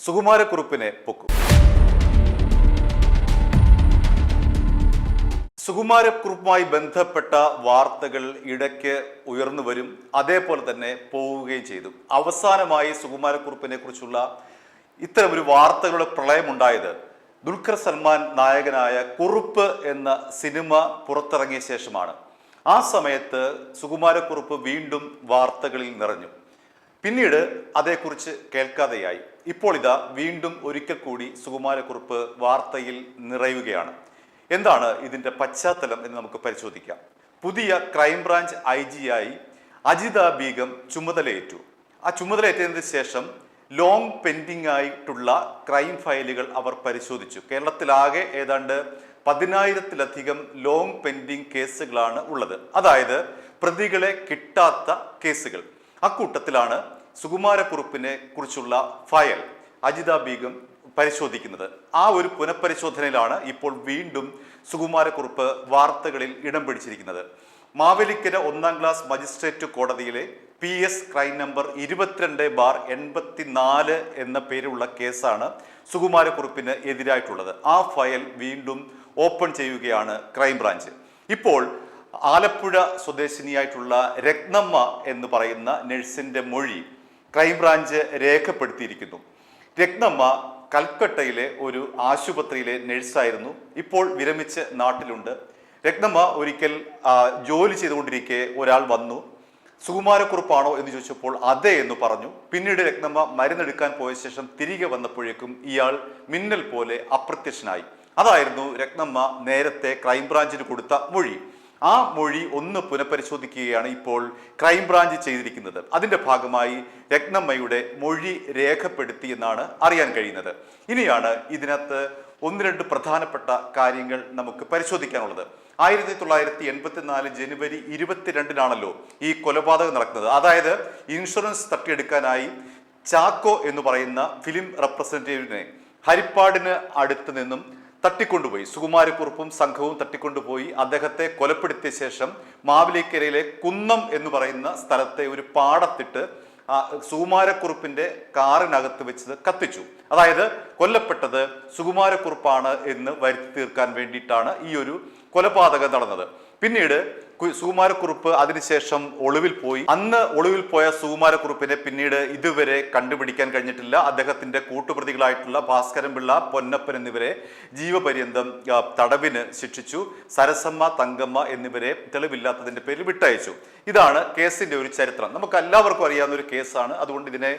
സുകുമാരക്കുറുപ്പിനെ പൊക്കും. സുകുമാരക്കുറുപ്പുമായി ബന്ധപ്പെട്ട വാർത്തകൾ ഇടയ്ക്ക് ഉയർന്നു വരും, അതേപോലെ തന്നെ പോവുകയും ചെയ്തു. അവസാനമായി സുകുമാരക്കുറുപ്പിനെ കുറിച്ചുള്ള ഇത്തരമൊരു വാർത്തകളുടെ പ്രളയമുണ്ടായത് ദുൽഖർ സൽമാൻ നായകനായ കുറുപ്പ് എന്ന സിനിമ പുറത്തിറങ്ങിയ ശേഷമാണ്. ആ സമയത്ത് സുകുമാരക്കുറുപ്പ് വീണ്ടും വാർത്തകളിൽ നിറഞ്ഞു. പിന്നീട് അതേക്കുറിച്ച് കേൾക്കാതെയായി. ഇപ്പോൾ ഇതാ വീണ്ടും ഒരിക്കൽ കൂടി സുകുമാരക്കുറുപ്പ് വാർത്തയിൽ നിറയുകയാണ്. എന്താണ് ഇതിൻ്റെ പശ്ചാത്തലം എന്ന് നമുക്ക് പരിശോധിക്കാം. പുതിയ ക്രൈംബ്രാഞ്ച് IG ആയി അജിത ബീഗം ചുമതലയേറ്റു. ആ ചുമതലയേറ്റതിന് ശേഷം ലോങ് പെൻഡിങ് ആയിട്ടുള്ള ക്രൈം ഫയലുകൾ അവർ പരിശോധിച്ചു. കേരളത്തിലാകെ ഏതാണ്ട് 10,000-ലധികം ലോങ് പെൻഡിങ് കേസുകളാണ് ഉള്ളത്. അതായത് പ്രതികളെ കിട്ടാത്ത കേസുകൾ. അക്കൂട്ടത്തിലാണ് സുകുമാരക്കുറുപ്പിനെ കുറിച്ചുള്ള ഫയൽ അജിത ബീഗം പരിശോധിക്കുന്നത്. ആ ഒരു പുനഃപരിശോധനയിലാണ് ഇപ്പോൾ വീണ്ടും സുകുമാരക്കുറുപ്പ് വാർത്തകളിൽ ഇടം പിടിച്ചിരിക്കുന്നത്. മാവേലിക്കര 1ാം ക്ലാസ് മജിസ്ട്രേറ്റ് കോടതിയിലെ PS ക്രൈം നമ്പർ 22/84 എന്ന പേരുള്ള കേസാണ് സുകുമാരക്കുറുപ്പിന് എതിരായിട്ടുള്ളത്. ആ ഫയൽ വീണ്ടും ഓപ്പൺ ചെയ്യുകയാണ് ക്രൈംബ്രാഞ്ച്. ഇപ്പോൾ ആലപ്പുഴ സ്വദേശിനിയായിട്ടുള്ള രത്നമ്മ എന്ന് പറയുന്ന നഴ്സിന്റെ മൊഴി ക്രൈംബ്രാഞ്ച് രേഖപ്പെടുത്തിയിരിക്കുന്നു. രത്നമ്മ കൽക്കട്ടയിലെ ഒരു ആശുപത്രിയിലെ നഴ്സായിരുന്നു. ഇപ്പോൾ വിരമിച്ച് നാട്ടിലുണ്ട്. രത്നമ്മ ഒരിക്കൽ ജോലി ചെയ്തുകൊണ്ടിരിക്കെ ഒരാൾ വന്നു. സുകുമാരക്കുറുപ്പാണോ എന്ന് ചോദിച്ചപ്പോൾ അതെ എന്ന് പറഞ്ഞു. പിന്നീട് രത്നമ്മ മരുന്നെടുക്കാൻ പോയ ശേഷം തിരികെ വന്നപ്പോഴേക്കും ഇയാൾ മിന്നൽ പോലെ അപ്രത്യക്ഷനായി. അതായിരുന്നു രത്നമ്മ നേരത്തെ ക്രൈംബ്രാഞ്ചിന് കൊടുത്ത മൊഴി. ആ മൊഴി ഒന്ന് പുനഃപരിശോധിക്കുകയാണ് ഇപ്പോൾ ക്രൈംബ്രാഞ്ച് ചെയ്തിരിക്കുന്നത്. അതിന്റെ ഭാഗമായി രത്നമ്മയുടെ മൊഴി രേഖപ്പെടുത്തി എന്നാണ് അറിയാൻ കഴിയുന്നത്. ഇനിയാണ് ഇതിനകത്ത് 1-2 പ്രധാനപ്പെട്ട കാര്യങ്ങൾ നമുക്ക് പരിശോധിക്കാനുള്ളത്. 1984 ജനുവരി 22-നാണല്ലോ ഈ കൊലപാതകം നടക്കുന്നത്. അതായത് ഇൻഷുറൻസ് തട്ടിയെടുക്കാനായി ചാക്കോ എന്ന് പറയുന്ന ഫിലിം റെപ്രസെന്റേറ്റീവിനെ ഹരിപ്പാടിന് അടുത്ത് നിന്നും തട്ടിക്കൊണ്ടുപോയി. സുകുമാരക്കുറുപ്പും സംഘവും തട്ടിക്കൊണ്ടുപോയി അദ്ദേഹത്തെ കൊലപ്പെടുത്തിയ ശേഷം മാവേലിക്കരയിലെ കുന്നം എന്ന് പറയുന്ന സ്ഥലത്തെ ഒരു പാടത്തിട്ട് സുകുമാരക്കുറുപ്പിന്റെ കാറിനകത്ത് വെച്ചത് കത്തിച്ചു. അതായത് കൊല്ലപ്പെട്ടത് സുകുമാരക്കുറുപ്പാണ് എന്ന് വരുത്തി തീർക്കാൻ വേണ്ടിയിട്ടാണ് ഈ ഒരു കൊലപാതകം നടന്നത്. പിന്നീട് സുകുമാരക്കുറുപ്പ് അതിനുശേഷം ഒളിവിൽ പോയി. അന്ന് ഒളിവിൽ പോയ സുകുമാരക്കുറുപ്പിനെ പിന്നീട് ഇതുവരെ കണ്ടുപിടിക്കാൻ കഴിഞ്ഞിട്ടില്ല. അദ്ദേഹത്തിന്റെ കൂട്ടുപ്രതികളായിട്ടുള്ള ഭാസ്കരൻ പിള്ള, പൊന്നപ്പൻ എന്നിവരെ ജീവപര്യന്തം തടവിന് ശിക്ഷിച്ചു. സരസമ്മ, തങ്കമ്മ എന്നിവരെ തെളിവില്ലാത്തതിന്റെ പേരിൽ വിട്ടയച്ചു. ഇതാണ് കേസിന്റെ ഒരു ചരിത്രം. നമുക്ക് എല്ലാവർക്കും അറിയാവുന്ന ഒരു കേസാണ്. അതുകൊണ്ട് ഇതിനെ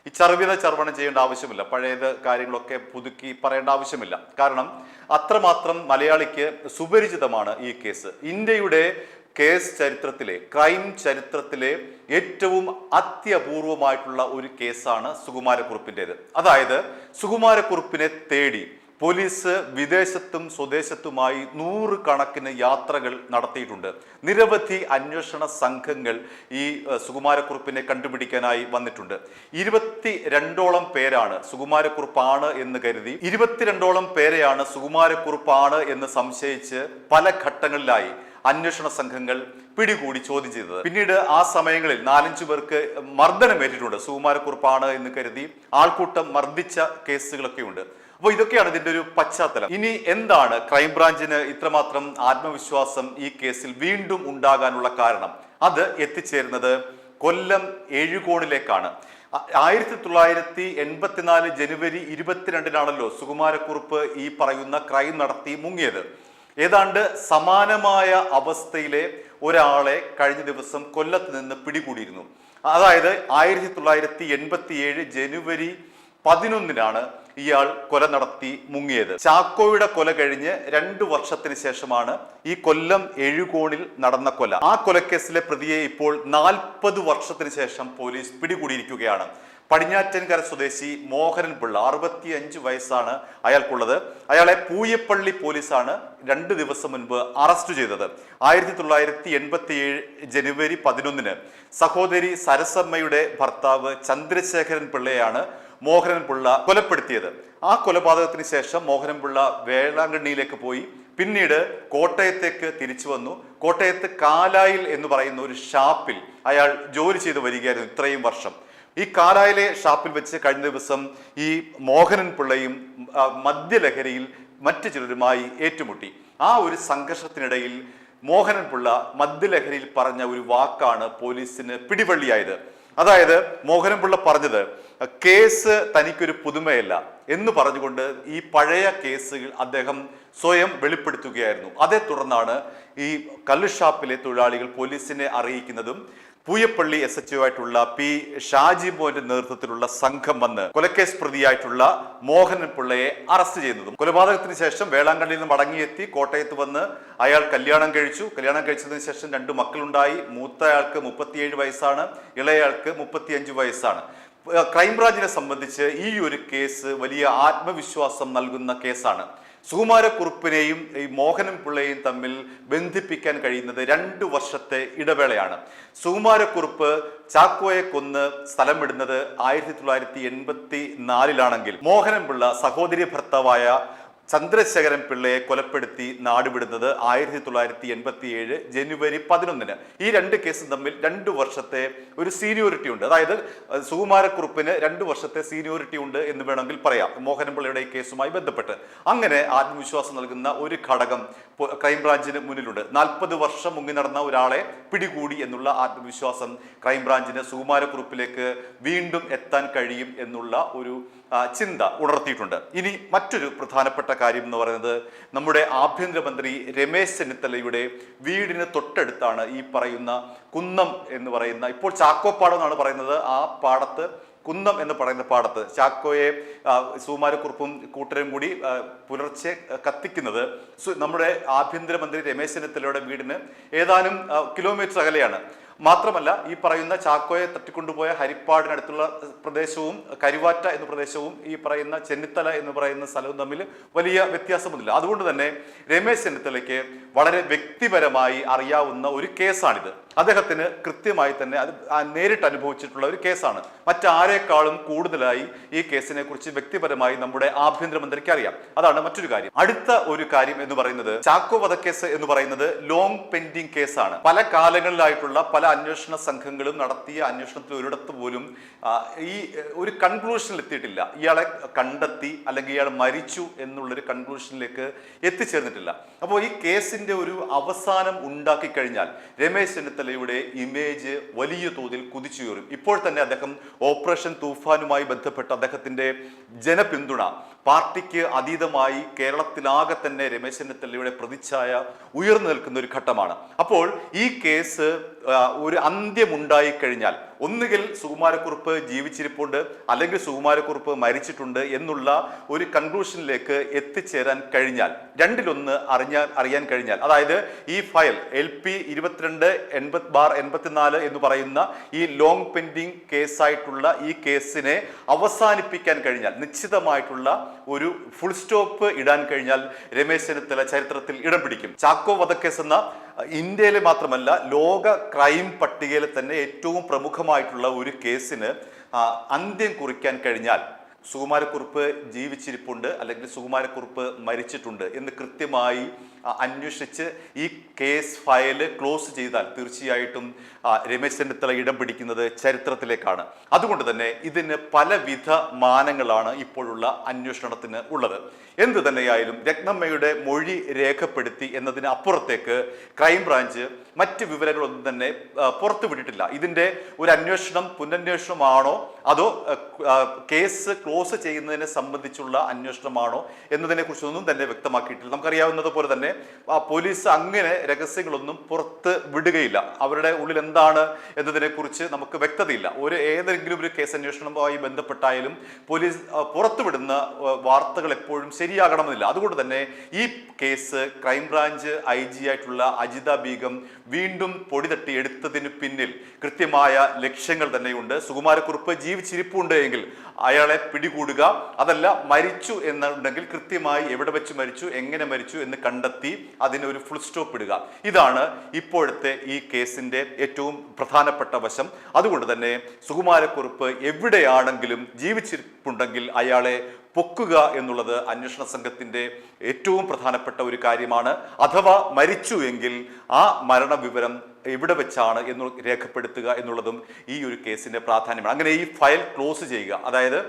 ഈ ചർവണം ചെയ്യേണ്ട ആവശ്യമില്ല. പഴയത് കാര്യങ്ങളൊക്കെ പുതുക്കി പറയേണ്ട ആവശ്യമില്ല. കാരണം അത്രമാത്രം മലയാളിക്ക് സുപരിചിതമാണ് ഈ കേസ്. ഇന്ത്യയുടെ കേസ് ചരിത്രത്തിലെ, ക്രൈം ചരിത്രത്തിലെ ഏറ്റവും അത്യപൂർവമായിട്ടുള്ള ഒരു കേസാണ് സുകുമാരക്കുറുപ്പിൻ്റെത്. അതായത് സുകുമാരക്കുറുപ്പിനെ തേടി പോലീസ് വിദേശത്തും സ്വദേശത്തുമായി 100 കണക്കിന് യാത്രകൾ നടത്തിയിട്ടുണ്ട്. നിരവധി അന്വേഷണ സംഘങ്ങൾ ഈ സുകുമാരക്കുറുപ്പിനെ കണ്ടുപിടിക്കാനായി വന്നിട്ടുണ്ട്. 22ഓളം പേരാണ് സുകുമാരക്കുറുപ്പാണ് എന്ന് കരുതി, 22ഓളം പേരെയാണ് സുകുമാരക്കുറുപ്പാണ് എന്ന് സംശയിച്ച് പല ഘട്ടങ്ങളിലായി അന്വേഷണ സംഘങ്ങൾ പിടികൂടി ചോദ്യം ചെയ്തത്. പിന്നീട് ആ സമയങ്ങളിൽ 4-5 പേർക്ക് മർദ്ദനമേറ്റിട്ടുണ്ട്. സുകുമാരക്കുറുപ്പാണ് എന്ന് കരുതി ആൾക്കൂട്ടം മർദ്ദിച്ച കേസുകളൊക്കെ ഉണ്ട്. അപ്പോൾ ഇതൊക്കെയാണ് ഇതിന്റെ ഒരു പശ്ചാത്തലം. ഇനി എന്താണ് ക്രൈംബ്രാഞ്ചിന് ഇത്രമാത്രം ആത്മവിശ്വാസം ഈ കേസിൽ വീണ്ടും ഉണ്ടാകാനുള്ള കാരണം? അത് എത്തിച്ചേരുന്നത് കൊല്ലം എഴുകോണിലേക്കാണ്. 1984 ജനുവരി 22-നാണല്ലോ സുകുമാരക്കുറുപ്പ് ഈ പറയുന്ന ക്രൈം നടത്തി മുങ്ങിയത്. ഏതാണ്ട് സമാനമായ അവസ്ഥയിലെ ഒരാളെ കഴിഞ്ഞ ദിവസം കൊല്ലത്ത് നിന്ന് പിടികൂടിയിരുന്നു. അതായത് 1987 ജനുവരി 11-നാണ് ഇയാൾ കൊല നടത്തി മുങ്ങിയത്. ചാക്കോയുടെ കൊല കഴിഞ്ഞ് 2 വർഷത്തിന് ശേഷമാണ് ഈ കൊല്ലം എഴുകോണിൽ നടന്ന കൊല. ആ കൊലക്കേസിലെ പ്രതിയെ ഇപ്പോൾ 40 വർഷത്തിന് ശേഷം പോലീസ് പിടികൂടിയിരിക്കുകയാണ്. പടിഞ്ഞാറ്റൻകര സ്വദേശി മോഹനൻ പിള്ള, 65 വയസ്സാണ് അയാൾക്കുള്ളത്. അയാളെ പൂയപ്പള്ളി പോലീസാണ് 2 ദിവസം മുൻപ് അറസ്റ്റ് ചെയ്തത്. 1987 ജനുവരി 11-ന് സഹോദരി സരസമ്മയുടെ ഭർത്താവ് ചന്ദ്രശേഖരൻ പിള്ളയാണ് മോഹനൻ പിള്ള കൊലപ്പെടുത്തിയത്. ആ കൊലപാതകത്തിന് ശേഷം മോഹനൻ പിള്ള വേളാങ്കണ്ണിയിലേക്ക് പോയി. പിന്നീട് കോട്ടയത്തേക്ക് തിരിച്ചു വന്നു. കോട്ടയത്ത് കാലായിൽ എന്ന് പറയുന്ന ഒരു ഷാപ്പിൽ അയാൾ ജോലി ചെയ്ത് വരികയായിരുന്നു ഇത്രയും വർഷം. ഈ കാലായിലെ ഷാപ്പിൽ വെച്ച് കഴിഞ്ഞ ദിവസം ഈ മോഹനൻ പിള്ളയും മദ്യലഹരിയിൽ മറ്റു ചിലരുമായി ഏറ്റുമുട്ടി. ആ ഒരു സംഘർഷത്തിനിടയിൽ മോഹനൻ പിള്ള മദ്യലഹരിയിൽ പറഞ്ഞ ഒരു വാക്കാണ് പോലീസിന് പിടിവള്ളിയായത്. അതായത് മോഹനൻ പിള്ള പറഞ്ഞത് കേസ് തനിക്കൊരു പുതുമയല്ല എന്ന് പറഞ്ഞുകൊണ്ട് ഈ പഴയ കേസുകൾ അദ്ദേഹം സ്വയം വെളിപ്പെടുത്തുകയായിരുന്നു. അതേ തുടർന്നാണ് ഈ കള്ളുഷാപ്പിലെ തൊഴിലാളികൾ പോലീസിനെ അറിയിക്കുന്നതും പൂയപ്പള്ളി SHO ആയിട്ടുള്ള P. ഷാജി മോന്റെ നേതൃത്വത്തിലുള്ള സംഘം വന്ന് കൊലക്കേസ് പ്രതിയായിട്ടുള്ള മോഹനൻ പിള്ളയെ അറസ്റ്റ് ചെയ്യുന്നതും. കൊലപാതകത്തിന് ശേഷം വേളാങ്കണ്ണിയിൽ നിന്ന് മടങ്ങിയെത്തി കോട്ടയത്ത് വന്ന് അയാൾ കല്യാണം കഴിച്ചതിന് ശേഷം 2 മക്കളുണ്ടായി. മൂത്തയാൾക്ക് 37 വയസ്സാണ്, ഇളയയാൾക്ക് 35 വയസ്സാണ്. ക്രൈംബ്രാഞ്ചിനെ സംബന്ധിച്ച് ഈ ഒരു കേസ് വലിയ ആത്മവിശ്വാസം നൽകുന്ന കേസാണ്. സുകുമാരക്കുറുപ്പിനെയും ഈ മോഹനൻ പിള്ളയെയും തമ്മിൽ ബന്ധിപ്പിക്കാൻ കഴിയുന്നത് 2 വർഷത്തെ ഇടവേളയാണ്. സുകുമാരക്കുറുപ്പ് ചാക്കോയെ കൊന്ന് സ്ഥലം വിടുന്നത് 1984 മോഹനൻ പിള്ള സഹോദരി ഭർത്താവായ ചന്ദ്രശേഖരൻ പിള്ളയെ കൊലപ്പെടുത്തി നാടുവിടുന്നത് 1987 ജനുവരി 11. ഈ 2 കേസും തമ്മിൽ 2 വർഷത്തെ ഒരു സീനിയോറിറ്റി ഉണ്ട്. അതായത് സുകുമാരക്കുറുപ്പിന് 2 വർഷത്തെ സീനിയോറിറ്റി ഉണ്ട് എന്ന് വേണമെങ്കിൽ പറയാം മോഹനൻ പിള്ളയുടെ കേസുമായി ബന്ധപ്പെട്ട്. അങ്ങനെ ആത്മവിശ്വാസം നൽകുന്ന ഒരു ഘടകം ക്രൈംബ്രാഞ്ചിന് മുന്നിലുണ്ട്. 40 വർഷം മുങ്ങി നടന്ന ഒരാളെ പിടികൂടി എന്നുള്ള ആത്മവിശ്വാസം ക്രൈംബ്രാഞ്ചിന് സുകുമാരക്കുറുപ്പിലേക്ക് വീണ്ടും എത്താൻ കഴിയും എന്നുള്ള ഒരു ചിന്ത ഉണർത്തിയിട്ടുണ്ട്. ഇനി മറ്റൊരു പ്രധാനപ്പെട്ട കാര്യം എന്ന് പറയുന്നത് നമ്മുടെ ആഭ്യന്തരമന്ത്രി രമേശ് ചെന്നിത്തലയുടെ വീടിന് തൊട്ടടുത്താണ് ഈ പറയുന്ന കുന്നം എന്ന് പറയുന്ന, ഇപ്പോൾ ചാക്കോപ്പാടം എന്നാണ് പറയുന്നത്, ആ പാടത്ത് കുന്നം എന്ന് പറയുന്ന പാടത്ത് ചാക്കോയെ സുകുമാരക്കുറുപ്പും കൂട്ടരും കൂടി പുലർച്ചെ കത്തിക്കുന്നത് നമ്മുടെ ആഭ്യന്തരമന്ത്രി രമേശ് ചെന്നിത്തലയുടെ വീടിന് ഏതാനും കിലോമീറ്റർ അകലെയാണ്. മാത്രമല്ല ഈ പറയുന്ന ചാക്കോയെ തട്ടിക്കൊണ്ടുപോയ ഹരിപ്പാടിനടുത്തുള്ള പ്രദേശവും കരുവാറ്റ എന്ന പ്രദേശവും ഈ പറയുന്ന ചെന്നിത്തല എന്ന് പറയുന്ന സ്ഥലവും തമ്മിൽ വലിയ വ്യത്യാസമൊന്നുമില്ല. അതുകൊണ്ട് തന്നെ രമേശ് ചെന്നിത്തലയ്ക്ക് വളരെ വ്യക്തിപരമായി അറിയാവുന്ന ഒരു കേസാണിത്. അദ്ദേഹത്തിന് കൃത്യമായി തന്നെ അത് നേരിട്ട് അനുഭവിച്ചിട്ടുള്ള ഒരു കേസാണ്. മറ്റാരേക്കാളും കൂടുതലായി ഈ കേസിനെ കുറിച്ച് വ്യക്തിപരമായി നമ്മുടെ ആഭ്യന്തരമന്ത്രിക്ക് അറിയാം. അതാണ് മറ്റൊരു കാര്യം. അടുത്ത ഒരു കാര്യം എന്ന് പറയുന്നത് ചാക്കോ വധക്കേസ് എന്ന് പറയുന്നത് ലോങ് പെൻഡിങ് കേസാണ്. പല കാലങ്ങളിലായിട്ടുള്ള പല അന്വേഷണ സംഘങ്ങളും നടത്തിയ അന്വേഷണത്തിൽ ഒരിടത്ത് പോലും ഈ ഒരു കൺക്ലൂഷനിൽ എത്തിയിട്ടില്ല. ഇയാളെ കണ്ടെത്തി അല്ലെങ്കിൽ ഇയാൾ മരിച്ചു എന്നുള്ളൊരു കൺക്ലൂഷനിലേക്ക് എത്തിച്ചേർന്നിട്ടില്ല. അപ്പോൾ ഈ കേസിന്റെ ഒരു അവസാനം ഉണ്ടാക്കി കഴിഞ്ഞാൽ രമേശ് ചെന്നിത്തലയുടെ ഇമേജ് വലിയ തോതിൽ കുതിച്ചുയരും. ഇപ്പോൾ തന്നെ അദ്ദേഹം ഓപ്പറേഷൻ തൂഫാനുമായി ബന്ധപ്പെട്ട അദ്ദേഹത്തിന്റെ ജനപിന്തുണ പാർട്ടിക്ക് അതീതമായി കേരളത്തിലാകെ തന്നെ രമേശ് ചെന്നിത്തലയുടെ പ്രതിച്ഛായ ഉയർന്നു നിൽക്കുന്ന ഒരു ഘട്ടമാണ്. അപ്പോൾ ഈ കേസ് ഒരു അന്ത്യമുണ്ടായി കഴിഞ്ഞാൽ ഒന്നുകിൽ സുകുമാരക്കുറുപ്പ് ജീവിച്ചിരിപ്പുണ്ട് അല്ലെങ്കിൽ സുകുമാരക്കുറുപ്പ് മരിച്ചിട്ടുണ്ട് എന്നുള്ള ഒരു കൺക്ലൂഷനിലേക്ക് എത്തിച്ചേരാൻ കഴിഞ്ഞാൽ, രണ്ടിലൊന്ന് അറിയാൻ കഴിഞ്ഞാൽ, അതായത് ഈ ഫയൽ LP 22/84 എന്ന് പറയുന്ന ഈ ലോങ് പെൻഡിങ് കേസായിട്ടുള്ള ഈ കേസിനെ അവസാനിപ്പിക്കാൻ കഴിഞ്ഞാൽ, നിശ്ചിതമായിട്ടുള്ള ഒരു ഫുൾ സ്റ്റോപ്പ് ഇടാൻ കഴിഞ്ഞാൽ രമേശ് ചെന്നിത്തല ചരിത്രത്തിൽ ഇടം പിടിക്കും. ചാക്കോ വധക്കേസ് എന്ന ഇന്ത്യയിലെ മാത്രമല്ല ലോക ക്രൈം പട്ടികയിൽ തന്നെ ഏറ്റവും പ്രമുഖമായിട്ടുള്ള ഒരു കേസിന് അന്ത്യം കുറിക്കാൻ കഴിഞ്ഞാൽ സുകുമാരക്കുറുപ്പ് ജീവിച്ചിരിപ്പുണ്ട് അല്ലെങ്കിൽ സുകുമാരക്കുറുപ്പ് മരിച്ചിട്ടുണ്ട് എന്ന് കൃത്യമായി അന്വേഷിച്ച് ഈ കേസ് ഫയല് ക്ലോസ് ചെയ്താൽ തീർച്ചയായിട്ടും രമേശ് ചെന്നിത്തല ഇടം പിടിക്കുന്നത് ചരിത്രത്തിലേക്കാണ്. അതുകൊണ്ട് തന്നെ ഇതിന് പലവിധ മാനങ്ങളാണ് ഇപ്പോഴുള്ള അന്വേഷണത്തിന് ഉള്ളത്. എന്തു തന്നെയായാലും രത്നമ്മയുടെ മൊഴി രേഖപ്പെടുത്തി എന്നതിന് അപ്പുറത്തേക്ക് ക്രൈംബ്രാഞ്ച് മറ്റ് വിവരങ്ങളൊന്നും തന്നെ പുറത്തുവിട്ടിട്ടില്ല. ഇതിന്റെ ഒരു അന്വേഷണം പുനരന്വേഷണമാണോ അതോ കേസ് ക്ലോസ് ചെയ്യുന്നതിനെ സംബന്ധിച്ചുള്ള അന്വേഷണമാണോ എന്നതിനെ കുറിച്ചൊന്നും തന്നെ വ്യക്തമാക്കിയിട്ടില്ല. നമുക്കറിയാവുന്നത് പോലെ തന്നെ പോലീസ് അങ്ങനെ രഹസ്യങ്ങളൊന്നും പുറത്ത് വിടുകയില്ല. അവരുടെ ഉള്ളിൽ എന്താണ് എന്നതിനെ കുറിച്ച് നമുക്ക് വ്യക്തതയില്ല. ഏതെങ്കിലും ഒരു കേസ് അന്വേഷണവുമായി ബന്ധപ്പെട്ടായാലും പോലീസ് പുറത്തുവിടുന്ന വാർത്തകൾ എപ്പോഴും ശരിയാകണമെന്നില്ല. അതുകൊണ്ട് തന്നെ ഈ കേസ് ക്രൈംബ്രാഞ്ച് IG ആയിട്ടുള്ള അജിത ബീഗം വീണ്ടും പൊടി തട്ടി എടുത്തതിന് പിന്നിൽ കൃത്യമായ ലക്ഷ്യങ്ങൾ തന്നെയുണ്ട്. സുകുമാരക്കുറുപ്പ് ജീവിച്ചിരിപ്പുണ്ട് എങ്കിൽ അയാളെ പിടികൂടുക, അതല്ല മരിച്ചു എന്നുണ്ടെങ്കിൽ കൃത്യമായി എവിടെ വെച്ച് മരിച്ചു, എങ്ങനെ മരിച്ചു എന്ന് കണ്ടെത്തി അതിനൊരു ഫുൾ സ്റ്റോപ്പ് ഇടുക. ഇതാണ് ഇപ്പോഴത്തെ ഈ കേസിന്റെ ഏറ്റവും പ്രധാനപ്പെട്ട വശം. അതുകൊണ്ട് തന്നെ സുകുമാരക്കുറുപ്പ് എവിടെയാണെങ്കിലും ജീവിച്ചിരിപ്പുണ്ടെങ്കിൽ അയാളെ പൊക്കുക എന്നുള്ളത് അന്വേഷണ സംഘത്തിന്റെ ഏറ്റവും പ്രധാനപ്പെട്ട ഒരു കാര്യമാണ്. അഥവാ മരിച്ചു എങ്കിൽ ആ മരണവിവരം എവിടെ വെച്ചാണ് എന്ന് രേഖപ്പെടുത്തുക എന്നുള്ളതും ഈ ഒരു കേസിന്റെ പ്രാധാന്യമാണ്. അങ്ങനെ ഈ ഫയൽ ക്ലോസ് ചെയ്യുക, അതായത്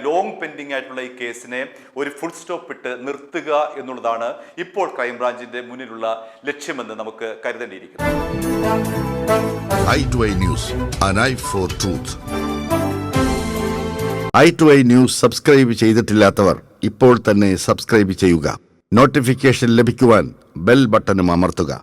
ലോങ് പെൻഡിങ് ആയിട്ടുള്ള ഈ കേസിനെ ഒരു ഫുൾ സ്റ്റോപ്പ് ഇട്ട് നിർത്തുക എന്നുള്ളതാണ് ഇപ്പോൾ ക്രൈംബ്രാഞ്ചിന്റെ മുന്നിലുള്ള ലക്ഷ്യമെന്ന് നമുക്ക് കരുതേണ്ടിയിരിക്കുന്നു. i2i News, an eye for truth. i2i News subscribe ചെയ്തിട്ടില്ലാത്തവർ ഇപ്പോൾ തന്നെ സബ്സ്ക്രൈബ് ചെയ്യുക. നോട്ടിഫിക്കേഷൻ ലഭിക്കുവാൻ ബെൽ ബട്ടണും അമർത്തുക.